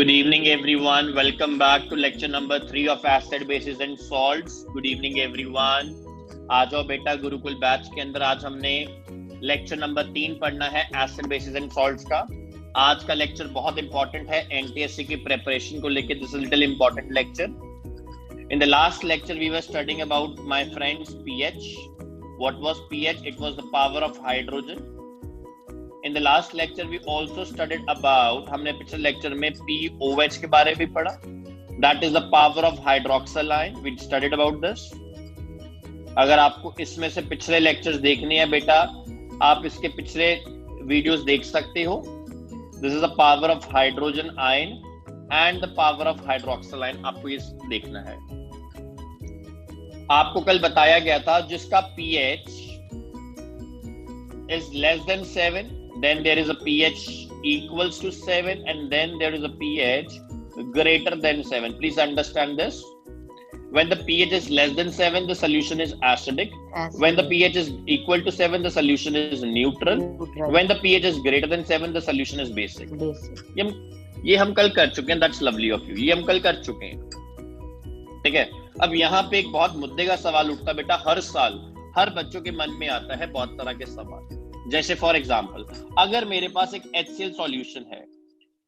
Good evening, everyone. Welcome back to lecture number 3 of acid, bases and salts. Good evening, everyone. आ जाओ बेटा Gurukul batch के अंदर। आज हमने लेक्चर नंबर 3 पढ़ना है एसिड, बेसिस एंड सॉल्ट्स का। आज का लेक्चर बहुत इंपॉर्टेंट है एनटीएससी की प्रिपरेशन को लेके। This is little important lecture. In the last lecture we were studying about my friends pH. What was pH? It was the power of hydrogen. In the last lecture we also studied about, हमने पिछले lecture में POH के बारे में पढ़ा. That is the power of hydroxyl ion. We studied about this. अगर आपको इसमें से पिछले लेक्चर्स देखने हैं बेटा, आप इसके पिछले वीडियोस देख सकते हो. This is the power of hydrogen ion and the power of hydroxyl ion. आपको ये देखना है. आपको कल बताया गया था जिसका pH is less than 7, then there is a pH equals to 7, and then there is a pH greater than 7. Please understand this. When the pH is less than 7, the solution is acidic. When the pH is equal to 7, the solution is neutral. When the pH is greater than 7, the solution is basic. ये हम कल कर चुके हैं. That's lovely of you. ये हम कल कर चुके हैं. ठीक है. अब यहाँ पे एक बहुत मुद्दे का सवाल उठता बेटा. हर साल हर बच्चों के मन में आता है बहुत तरह के सवाल. जैसे फॉर एग्जाम्पल, अगर मेरे पास एक HCl सॉल्यूशन है,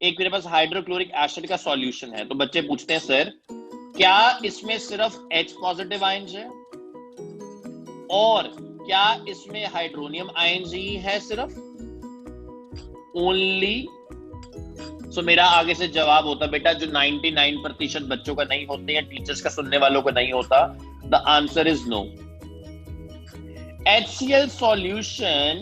एक मेरे पास हाइड्रोक्लोरिक एसिड का सॉल्यूशन है, तो बच्चे पूछते हैं सर क्या इसमें सिर्फ H पॉजिटिव आयंस है और क्या इसमें हाइड्रोनियम आयंस ही है सिर्फ ओनली? सो मेरा आगे से जवाब होता बेटा जो 99% बच्चों का नहीं होते हैं, टीचर्स का सुनने वालों का नहीं होता. The answer is no. HCl solution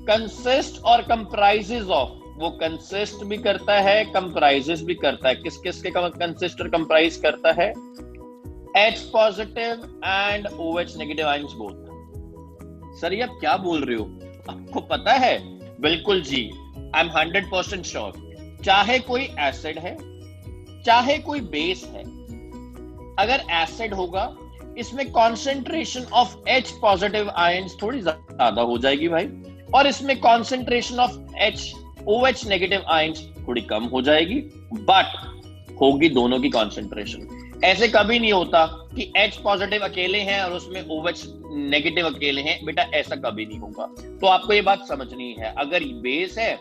consist और comprises of, वो consist भी करता है, comprises भी करता है. किस किस के consist और comprise करता है? H positive and OH negative ions both. Sir ये आप क्या बोल रहे हो? आपको पता है? बिल्कुल जी, आई एम 100% श्योर. चाहे कोई एसिड है चाहे कोई बेस है, अगर एसिड होगा इसमें concentration of H positive ions थोड़ी ज्यादा हो जाएगी भाई, और इसमें concentration of OH negative ions थोड़ी कम हो जाएगी, बट होगी दोनों की कॉन्सेंट्रेशन. ऐसे कभी नहीं होता कि H पॉजिटिव अकेले हैं और उसमें OH नेगेटिव अकेले हैं. बेटा ऐसा कभी नहीं होगा. तो आपको ये बात समझनी है. अगर बेस है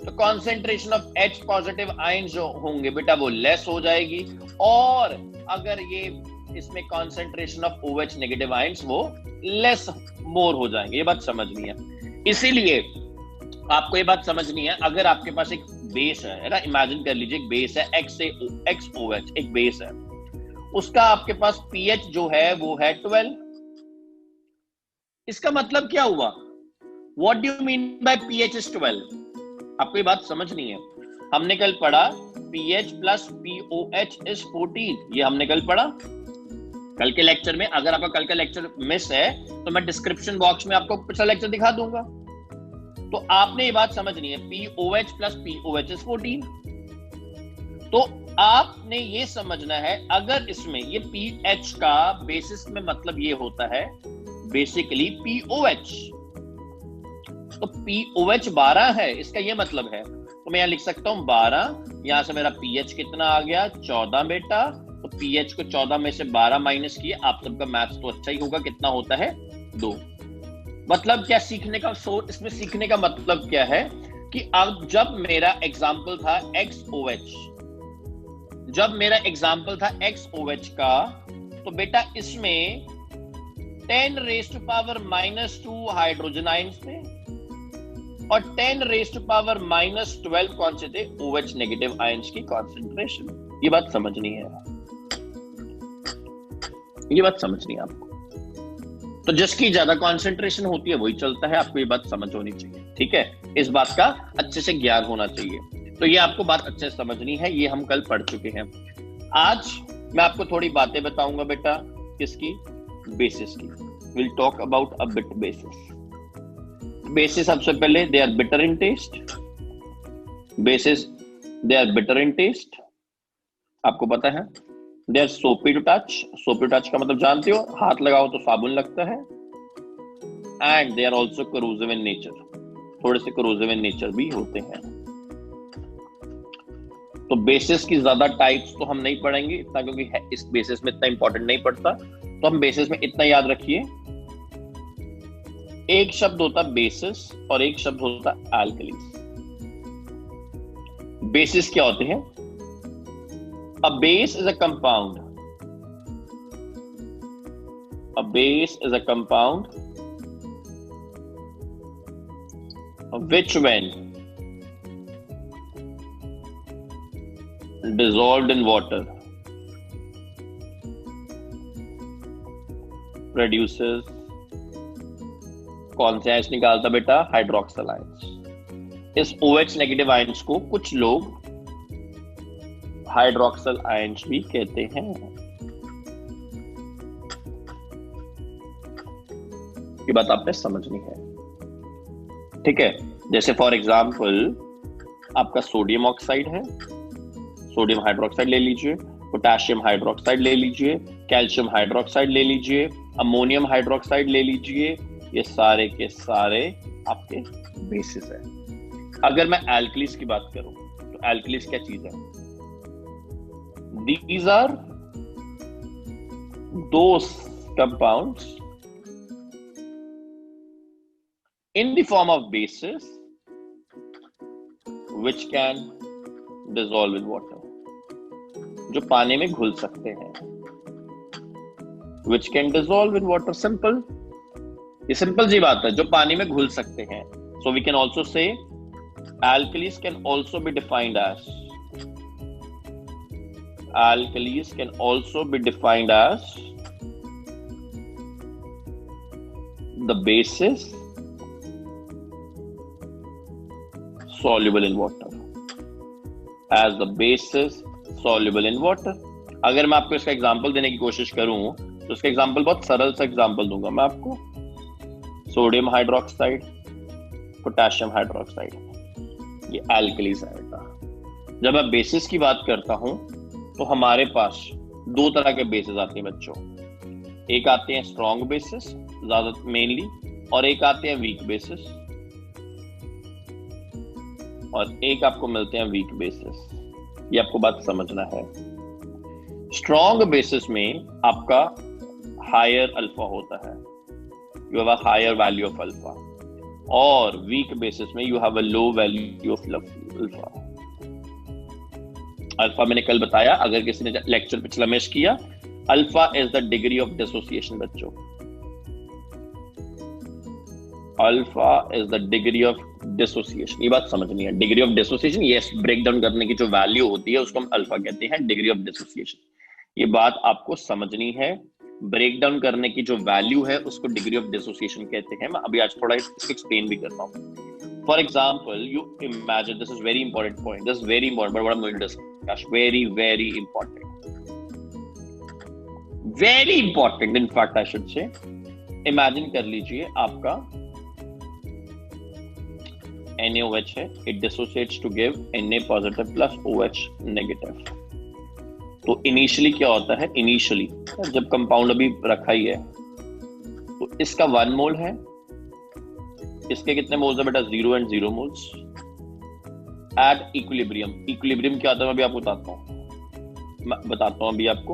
तो concentration of H positive ions जो होंगे बेटा वो लेस हो जाएगी, और अगर ये इसमें concentration of OH negative ions वो लेस मोर हो जाएंगे. ये बात समझनी है. इसीलिए आपको ये बात समझनी है, अगर आपके पास एक बेस है ना, इमेजिन कर लीजिए एक बेस है XOH, एक बेस है, उसका आपके पास pH जो है वो है 12. इसका मतलब क्या हुआ? What do you mean by pH is 12? आपको ये बात समझनी है. हमने कल पढ़ा pH plus POH is 14. ये हमने कल पढ़ा कल के लेक्चर में. अगर आपका कल का लेक्चर मिस है तो मैं डिस्क्रिप्शन बॉक्स में आपको पिछला लेक्चर दिखा दूंगा. तो आपने ये बात समझनी है, POH plus POH is 14. तो आपने ये समझना है, अगर इसमें ये pH का बेसिस में मतलब ये होता है बेसिकली POH, तो POH 12 है, इसका ये मतलब है. तो मैं यहां लिख सकता हूं 12. यहां से मेरा pH कितना आ गया? 14 बेटा. तो pH को 14 में से 12 माइनस किए. आप सबका मैथ्स तो अच्छा ही होगा. कितना होता है? 2. मतलब क्या सीखने का इसमें सीखने का मतलब क्या है कि अब जब मेरा एग्जाम्पल था XOH, जब मेरा एग्जाम्पल था XOH का, तो बेटा इसमें 10 raised to power -2 hydrogen ions थे और 10 raised to power -12 कौन से थे? OH नेगेटिव आयंस की कॉन्सेंट्रेशन. ये बात समझनी है. ये बात समझनी है आपको. तो जिसकी ज्यादा कंसंट्रेशन होती है वही चलता है. आपको ये बात समझ होनी चाहिए. ठीक है, इस बात का अच्छे से ज्ञान होना चाहिए. तो ये आपको बात अच्छे से समझनी है. ये हम कल पढ़ चुके हैं. आज मैं आपको थोड़ी बातें बताऊंगा बेटा. किसकी? बेसिस की. Will talk about a bit bases. Bases सबसे पहले they are bitter in taste. Bases they are bitter in taste. आपको पता है. They are soapy to touch. Soapy to touch का मतलब जानते हो, हाथ लगाओ तो साबुन लगता है. And they are also corrosive in nature. थोड़े से करोसिव इन नेचर भी होते हैं. तो बेसिस की ज्यादा टाइप्स तो हम नहीं पढ़ेंगे इतना, क्योंकि इस बेसिस में इतना इंपॉर्टेंट नहीं पड़ता। तो हम बेसिस में इतना याद रखिए, एक शब्द होता बेसिस और एक शब्द होता एल्कलीज। बेसिस क्या होते हैं? A base is a compound, a base is a compound which when dissolved in water produces कौन से आयंस निकालता बेटा? Hydroxyl ions. इस OH नेगेटिव आयंस को कुछ लोग हाइड्रोक्सिल आयंस भी कहते हैं। ये बात आपने समझनी है, ठीक है। जैसे फॉर एग्जाम्पल आपका सोडियम ऑक्साइड है, सोडियम हाइड्रोक्साइड ले लीजिए, पोटेशियम हाइड्रोक्साइड ले लीजिए, कैल्शियम हाइड्रोक्साइड ले लीजिए, अमोनियम हाइड्रोक्साइड ले लीजिए, ये सारे के सारे आपके बेसिस है। अगर मैं एल्कलीज की बात करूं तो एल्कलीज क्या चीज है? These are those compounds in the form of bases which can dissolve in water, जो पानी में घुल सकते हैं। which can dissolve in water, simple, ये सिंपल सी बात है, जो पानी में घुल सकते हैं। so we can also say alkalis can also be defined as, alkalis can also be defined as the bases soluble in water, as the bases soluble in water। अगर मैं आपको इसका एग्जांपल देने की कोशिश करूं तो इसका एग्जांपल बहुत सरल सा एग्जांपल दूंगा मैं आपको। सोडियम हाइड्रोक्साइड, पोटेशियम हाइड्रोक्साइड, ये एल्कलीज है बेटा। जब मैं बेसिस की बात करता हूं तो हमारे पास दो तरह के बेसिस आते हैं बच्चों। एक आते हैं स्ट्रॉन्ग बेसिस ज्यादा मेनली, और एक आते हैं वीक बेसिस, और एक आपको मिलते हैं वीक बेसिस। ये आपको बात समझना है। स्ट्रॉन्ग बेसिस में आपका हायर अल्फा होता है, you have a higher value of alpha, और वीक बेसिस में you have a low value of alpha. Alpha मैंने कल बताया, अगर किसी ने लेक्चर पिछला मिस किया, alpha is the degree of dissociation बच्चों। Alpha is the degree of dissociation, ये बात समझनी है। Degree of dissociation, yes, break down करने की जो वैल्यू होती है उसको हम अल्फा कहते हैं, डिग्री ऑफ डिसोसिएशन। ये बात आपको समझनी है। ब्रेक डाउन करने की जो वैल्यू है उसको डिग्री ऑफ डिसोसिएशन कहते हैं। मैं अभी आज थोड़ा इसको एक्सप्लेन भी करता हूँ। For example, you imagine, this is very important point, this is very important, but what I am going to discuss, very very important, very important in fact I should say. Imagine कर लीजिए आपका NaOH है, it dissociates to give Na positive plus OH negative। तो initially क्या होता है? Initially जब compound अभी रखा ही है तो इसका 1 मोल है, इसके कितने मोल्स है बेटा? 0 and 0 moles at equilibrium. Equilibrium क्या होता है मैं अभी आपको बताता हूं अभी आपको।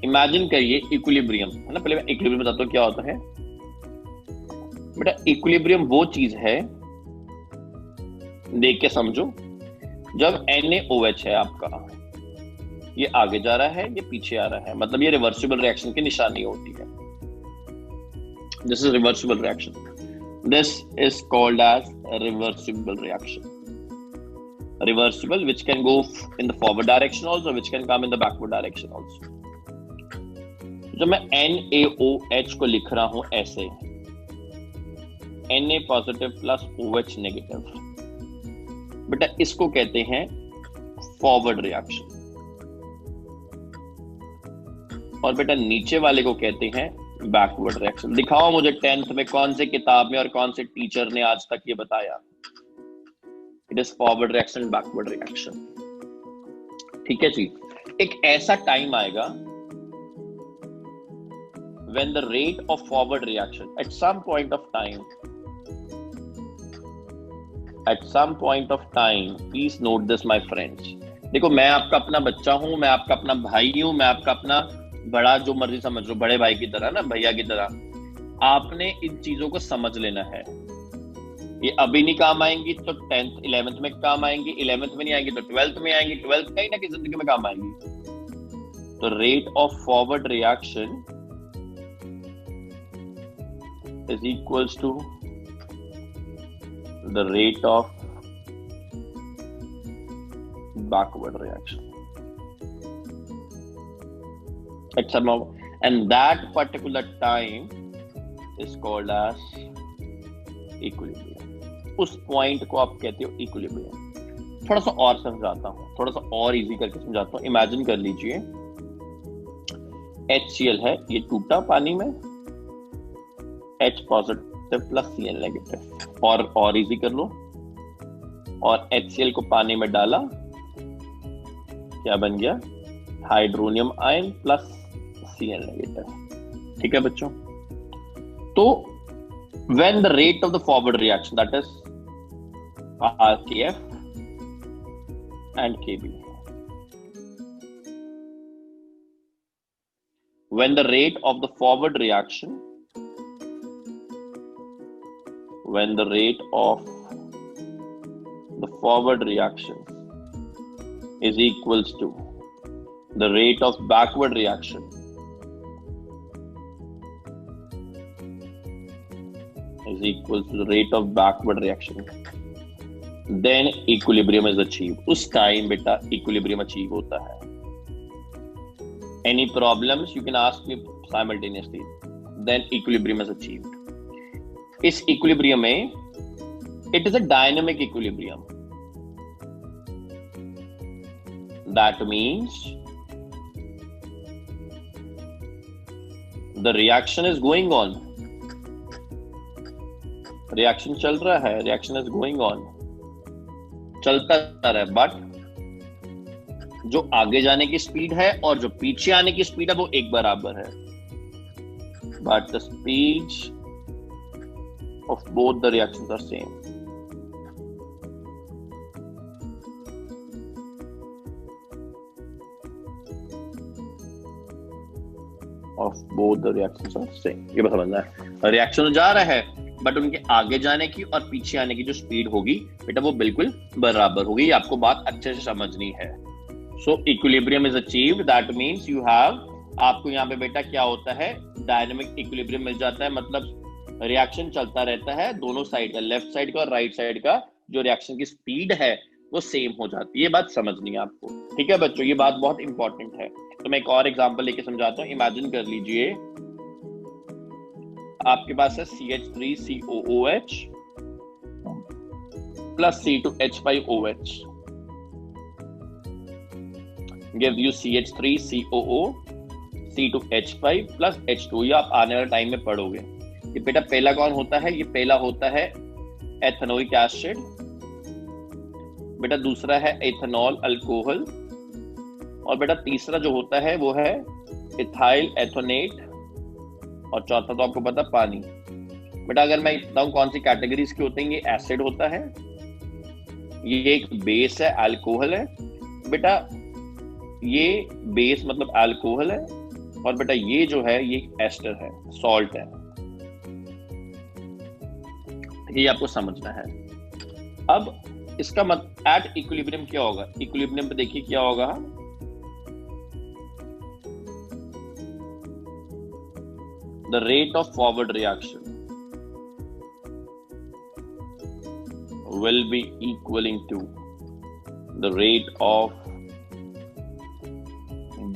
इमेजिन करिए इक्विलिब्रियम है ना, पहले मैं इक्विलिब्रियम बताता हूं क्या होता है बेटा। इक्विलिब्रियम वो चीज है, देख के समझो, जब NaOH है आपका, ये आगे जा रहा है, ये पीछे आ रहा है, मतलब ये रिवर्सिबल रिएक्शन की निशानी होती है। This is reversible reaction, this is called as reversible reaction. Reversible which can go in the forward direction also, which can come in the backward direction also। जब मैं NaOH को लिख रहा हूं ऐसे, Na positive plus OH negative, बेटा इसको कहते हैं फॉरवर्ड रिएक्शन, और बेटा नीचे वाले को कहते हैं बैकवर्ड रिएक्शन। दिखाओ मुझे 10th में कौन से किताब में और कौन से टीचर ने आज तक ये बताया। It is forward reaction, backward reaction. ठीक है जी। एक ऐसा टाइम आएगा when the rate of forward reaction at some point of time at some point of time, please note this my friends, देखो मैं आपका अपना बच्चा हूं, मैं आपका अपना भाई हूं, मैं आपका अपना बड़ा, जो मर्जी समझ लो, बड़े भाई की तरह ना, भैया की तरह। आपने इन चीजों को समझ लेना है। ये अभी नहीं काम आएंगी तो 10th 11th में काम आएंगी, 11th में नहीं आएंगी तो 12th में आएंगी, 12th कहीं ना कहीं जिंदगी में काम आएंगी। तो rate of forward reaction is equals to the rate of backward reaction at some of, and that particular time is called as equilibrium। उस पॉइंट को आप कहते हो इक्विलिब्रियम। थोड़ा सा और समझाता हूं, थोड़ा सा और इजी करके समझाता हूं। इमेजिन कर लीजिए HCl है, ये टूटा पानी में, H positive plus Cl negative, और इजी कर लो, और HCl को पानी में डाला, क्या बन गया? Hydronium ion plus Cl negative. ठीक है बच्चों? तो when the rate of the forward reaction, that is RKF and Kb, when the rate of the forward reaction, when the rate of the forward reaction is equals to the rate of backward reaction is equals to the rate of backward reaction, then equilibrium is achieved। उस time बेटा equilibrium achieve होता है। Any problems you can ask me simultaneously, then equilibrium is achieved। इस equilibrium में it is a dynamic equilibrium, that means the reaction is going on, reaction चल रहा है, reaction is going on, चलता रहा है, बट जो आगे जाने की स्पीड है और जो पीछे आने की स्पीड है वो एक बराबर है, but the speed of both the reactions are same। Of both the reactions are same, ये बस समझना है। रिएक्शन जा रहा है बट उनके आगे जाने की और पीछे आने की जो स्पीड होगी बेटा वो बिल्कुल बराबर होगी। ये आपको बात अच्छे से समझनी है। सो equilibrium is achieved, that means you have, आपको यहाँ पे बेटा क्या होता है? डायनेमिक इक्विलिब्रियम मिल जाता है, मतलब रिएक्शन चलता रहता है, दोनों साइड का, लेफ्ट साइड का और राइट साइड का जो रिएक्शन की स्पीड है वो सेम हो जाती है। ये बात समझनी है आपको, ठीक है बच्चों? ये बात बहुत इंपॉर्टेंट है। तो मैं एक और एग्जांपल लेके समझाता हूँ। इमेजिन कर लीजिए आपके पास है CH3COOH plus C2H5OH, give you CH3COO C2H5 plus H2। ये आप आने वाले टाइम में पढ़ोगे। ये बेटा पहला कौन होता है? ये पहला होता है एथेनोइक एसिड, बेटा दूसरा है एथेनॉल अल्कोहल, और बेटा तीसरा जो होता है वो है इथाइल एथोनेट, और चौथा तो आपको पता पानी। बेटा अगर मैं बताऊं कौन सी कैटेगरीज के होते हैं, ये एसिड होता है, ये एक बेस है, अल्कोहल है, बेटा ये बेस मतलब अल्कोहल है, और बेटा ये जो है ये एस्टर है, सॉल्ट है। ये आपको समझना है। अब इसका मतलब एट इक्विलिब्रियम क्या होगा? इक्विलिब्रियम पे देखिए क्या होगा, the rate of forward reaction will be equaling to the rate of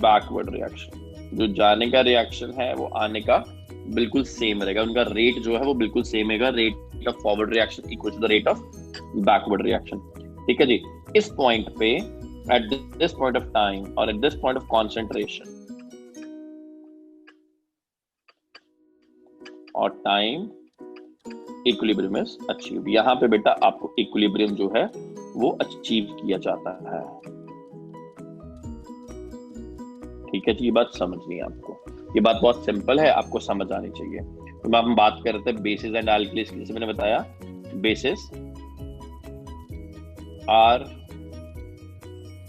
backward reaction. जो जाने का रिएक्शन है वो आने का बिल्कुल सेम रहेगा, उनका रेट जो है वो बिल्कुल सेम रहेगा। Rate of forward reaction equal to the rate of backward reaction. ठीक है जी। इस पॉइंट पे at this point of time और at this point of concentration और टाइम इक्विलिब्रियम इज अचीव। यहां पे बेटा आपको इक्विलिब्रियम जो है वो अचीव किया जाता है। ठीक है जी, ये बात समझनी है आपको। ये बात बहुत सिंपल है, आपको समझ आनी चाहिए। तो हम बात कर रहे थे बेसिस एंड एल्किलीज की, जैसे मैंने बताया basis are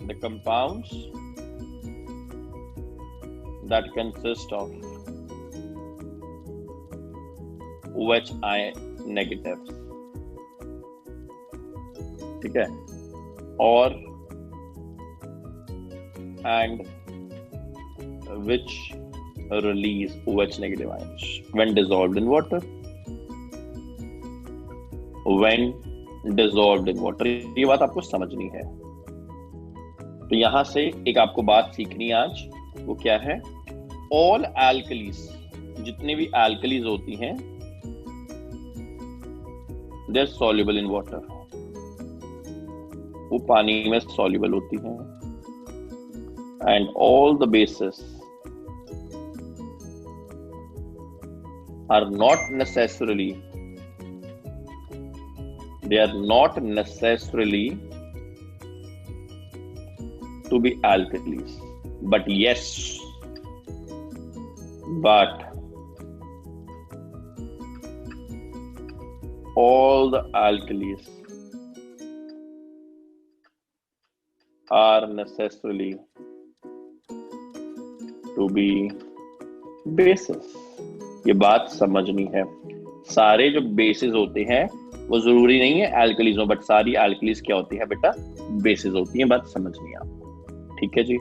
the compounds that consist of OHI negatives, ठीक है, और and which release OH negative ions when dissolved in water. When dissolved in water, ये बात आपको समझनी है। तो यहां से एक आपको बात सीखनी आज, वो क्या है? ऑल एल्कलीज, जितनी भी एल्कलीज होती हैं, they are soluble in water, वो पानी में सॉल्युबल होती हैं। And all the bases are not necessarily to be alkalis, but all the alkalis are necessarily to be bases। ये बात समझनी है। सारे जो बेसिस होते हैं वो जरूरी नहीं है एल्कलीज हो, बट सारी एल्कलीज क्या होती है बेटा? बेसिस होती हैं। बात समझनी है आपको, ठीक है जी।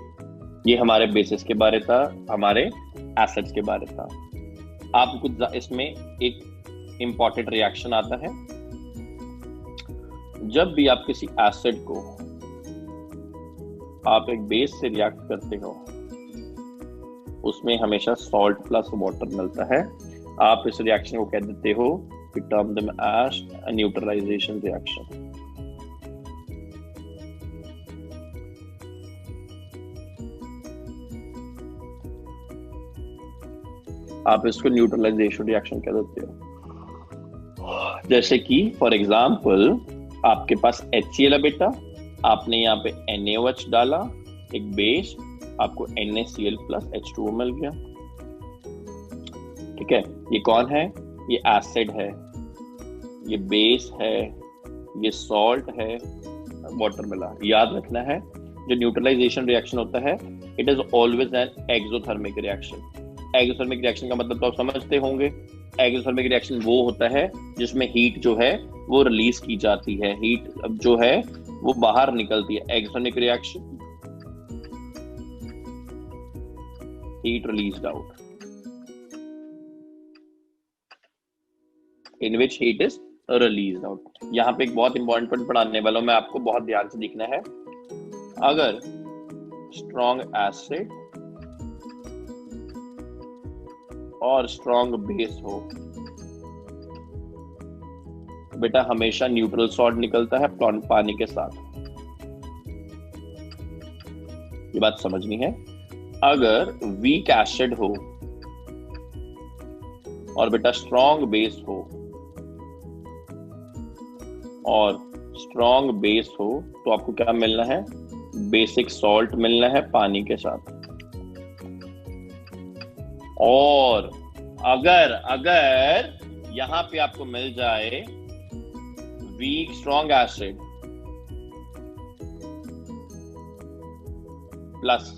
ये हमारे बेसिस के बारे था, हमारे एसिड्स के बारे था। आप कुछ इसमें एक इंपॉर्टेंट रिएक्शन आता है, जब भी आप किसी एसिड को आप एक बेस से रिएक्ट करते हो, उसमें हमेशा सॉल्ट प्लस वाटर मिलता है। आप इस रिएक्शन को कह देते हो, we term them as a neutralization reaction। आप इसको न्यूट्रलाइजेशन रिएक्शन कह देते हो। जैसे कि फॉर एग्जाम्पल आपके पास HCl है बेटा, आपने यहाँ पे NaOH डाला, एक बेस, आपको NaCl प्लस H2O मिल गया, ठीक है। ये कौन है? ये एसिड है, ये बेस है, ये सॉल्ट है, वाटर मिला। याद रखना है, जो न्यूट्रलाइजेशन रिएक्शन होता है, it is always an exothermic reaction. Exothermic reaction का मतलब तो आप समझते होंगे। एक्सोथर्मिक रिएक्शन वो होता है जिसमें हीट जो है वो रिलीज की जाती है, हीट जो है वो बाहर निकलती है। Exothermic reaction, heat released out, in which heat is released out। यहाँ पे एक बहुत इंपॉर्टेंट पॉइंट पढ़ाने वाला हूं मैं आपको, बहुत ध्यान से देखना है। अगर स्ट्रॉन्ग एसिड और स्ट्रॉन्ग बेस हो बेटा, हमेशा न्यूट्रल सॉल्ट निकलता है पानी के साथ। ये बात समझनी है। अगर वीक एसिड हो और बेटा स्ट्रॉन्ग बेस हो, और स्ट्रॉन्ग बेस हो, तो आपको क्या मिलना है? बेसिक सॉल्ट मिलना है पानी के साथ। और अगर यहां पे आपको मिल जाए weak strong acid plus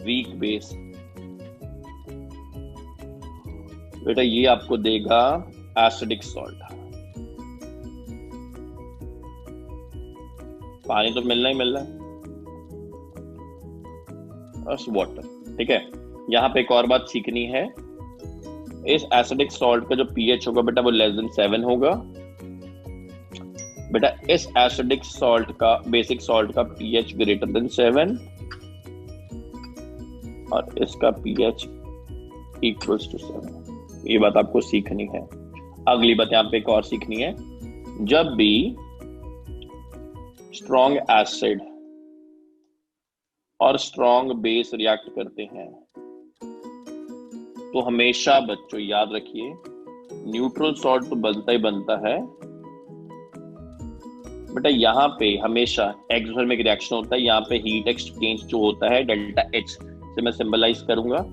weak base, बेटा ये आपको देगा एसिडिक सॉल्ट। पानी तो मिलना ही मिलना है, बस वाटर, ठीक है। यहां पे एक और बात सीखनी है, इस एसिडिक सॉल्ट का जो पीएच होगा बेटा वो लेस देन 7 होगा। बेटा इस एसिडिक सॉल्ट का, बेसिक सॉल्ट का पीएच ग्रेटर देन 7 और इसका पीएच इक्वल्स टू 7। ये बात आपको सीखनी है। अगली बात यहाँ पे एक और सीखनी है, जब भी स्ट्रॉन्ग एसिड और स्ट्रॉन्ग बेस रिएक्ट करते हैं तो हमेशा बच्चों याद रखिए, न्यूट्रल सॉल्ट तो बनता ही बनता है। बेटा यहाँ पे हमेशा एक्सोथर्मिक रिएक्शन होता है। यहाँ पे हीट एक्सचेंज जो होता है डेल्टा H से मैं सिंबलाइज करूंगा,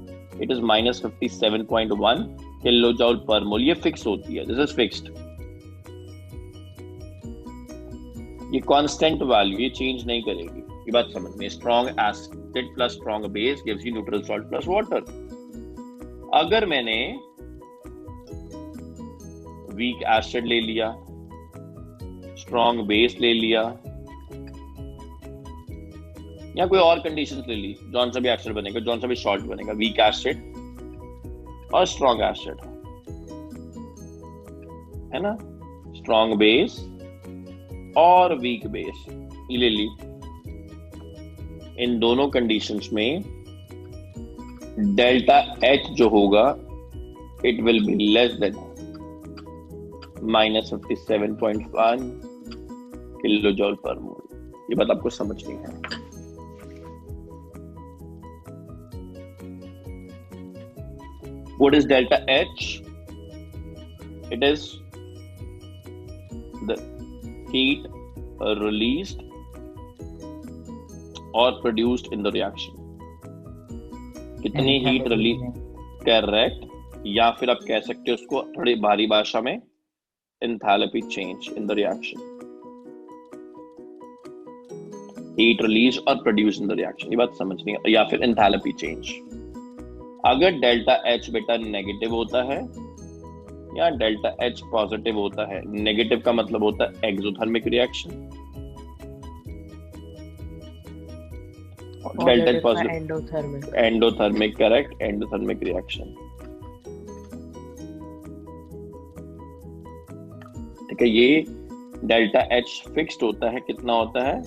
इट इज -57.1 किलो जूल पर मोल। ये फिक्स होती है, दिस इज फिक्स्ड। ये कांस्टेंट वैल्यू, ये चेंज नहीं करेगी, ये बात समझ में। Strong acid plus strong base gives you neutral salt plus water. अगर मैंने वीक एसिड ले लिया, स्ट्रॉन्ग बेस ले लिया, या कोई और कंडीशंस ले ली, जौन सा भी एसिड बनेगा, जौन सा भी सॉल्ट बनेगा, वीक एसिड और स्ट्रॉन्ग एसिड, है ना, स्ट्रॉन्ग बेस और वीक बेस ये ले ली। इन दोनों कंडीशंस में डेल्टा एच जो होगा it will be less than -57.1 kilo जॉल पर मोल। ये बात आपको समझनी है। What is delta H? It is the heat released or produced in the reaction. कितनी हीट रिलीज, करेक्ट, या फिर आप कह सकते हो उसको थोड़ी भारी भाषा में enthalpy change in the reaction. Heat release और प्रोड्यूस इन द रिएक्शन, ये बात समझनी है, या फिर एंथैल्पी चेंज। अगर डेल्टा एच बेटा नेगेटिव होता है या डेल्टा एच पॉजिटिव होता है, नेगेटिव का मतलब होता है exothermic reaction, delta H positive endothermic, correct, endothermic reaction. ठीक है, ये डेल्टा एच फिक्स्ड होता है, कितना होता है,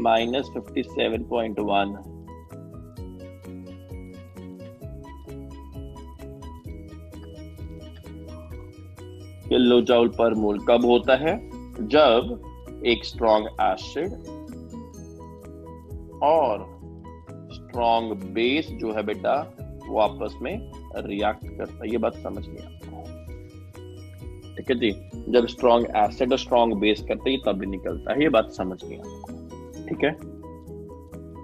-57.1। किलो जूल पर मोल कब होता है, जब एक स्ट्रॉन्ग एसिड और स्ट्रॉन्ग बेस जो है बेटा वो आपस में रिएक्ट करता है। ये बात समझ लिया, ठीक है जी। जब स्ट्रॉन्ग एसिड और स्ट्रॉन्ग बेस करते हैं तब भी निकलता है, ये बात समझ लिया, ठीक है।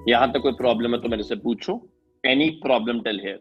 यहां तक कोई प्रॉब्लम है तो मेरे से पूछो, एनी प्रॉब्लम टिल हियर।